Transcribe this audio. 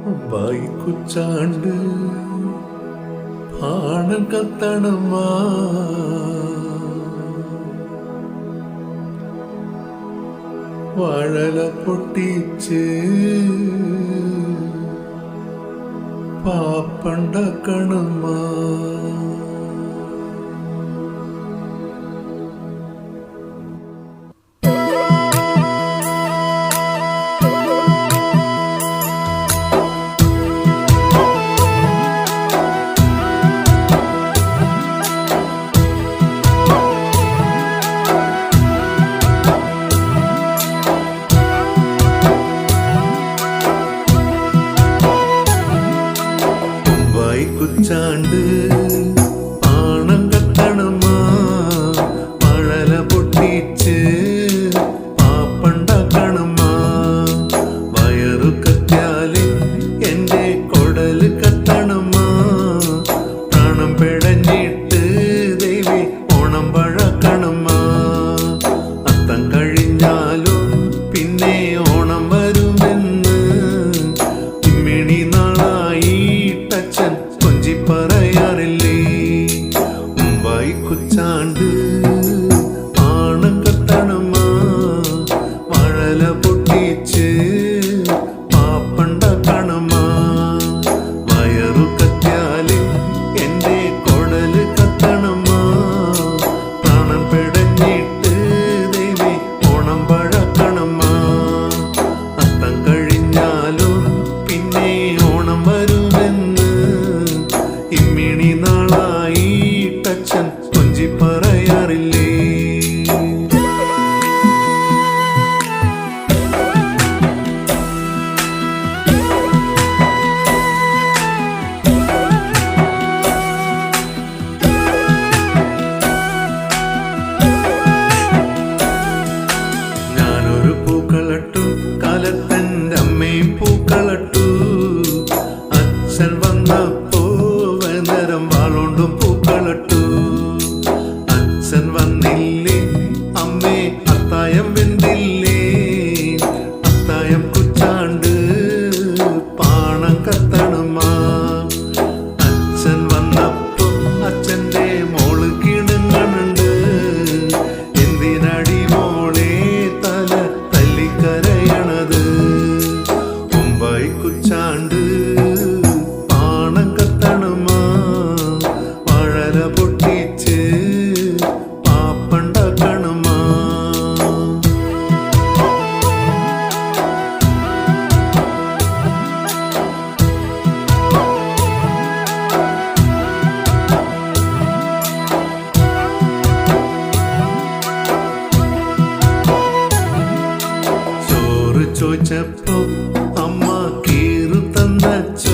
വായിക്കുച്ചാണ്ട് പാണം കത്തണമാ വാഴല പൊട്ടിച്ച് പാപ്പണ്ടക്കണമാ കുച്ചാണ്ട് പാണം കത്തണമാ മഴല പൊട്ടിച്ച് പാപ്പണ്ടാക്കണമാ വയറു കത്തിയാല് എന്റെ കൊടല് കത്തണമാ പ്രാണം പിടഞ്ഞിട്ട് ദേവി ഓണം പഴക്കണമാ അത്തം കഴിഞ്ഞാലും പിന്നെ ഓണം വരുമെന്ന് ഇമ്മിണി നാളായിട്ടച്ഛൻ പറയാറില്ലേ മുമ്പായി കുച്ചാണ്ട് പാണം കത്തണമാ മഴല പൊട്ടിച്ച് പാപ്പണ്ടാക്കണമാ വയറു കത്തിയാല് എന്റെ കൊടല് കത്തണമാ പ്രാണം പിടഞ്ഞിട്ട് ദേവി ഓണം പഴക്കണമാ അത്തം കഴിഞ്ഞാലും പിന്നെ ഓണം വരുമെന്ന് ഇമ്മിണി നാളായിട്ടച്ഛൻ കൊഞ്ചി പറയാറില്ലേ ഞാനൊരു പൂക്കളട്ടു കാലത്തെൻ്റെ അമ്മയും പൂക്കളട്ടു അച്ഛൻ വന്നപ്പോ നേരം വാളോണ്ടും പൂക്കളട്ടു അച്ഛൻ വന്നില്ലേ അമ്മേ അത്തായം വെന്തില്ലേ അത്തായം കുച്ചാണ്ട് പാണം കത്തണമാ അച്ഛൻ വന്നപ്പോ അച്ഛൻ്റെ മോള് കിണുങ്ങണുണ്ട് എന്തിനടി മോളെ തല തല്ലിക്കരയണത് മുമ്പായി കുച്ചാണ്ട് പാണം കത്തണമാ വാഴല പൊട്ടിച്ച് പാപ്പണ്ടാക്കണമാ ചോറ് ചോദിച്ചപ്പോ അമ്മ കീറു തന്നച്ച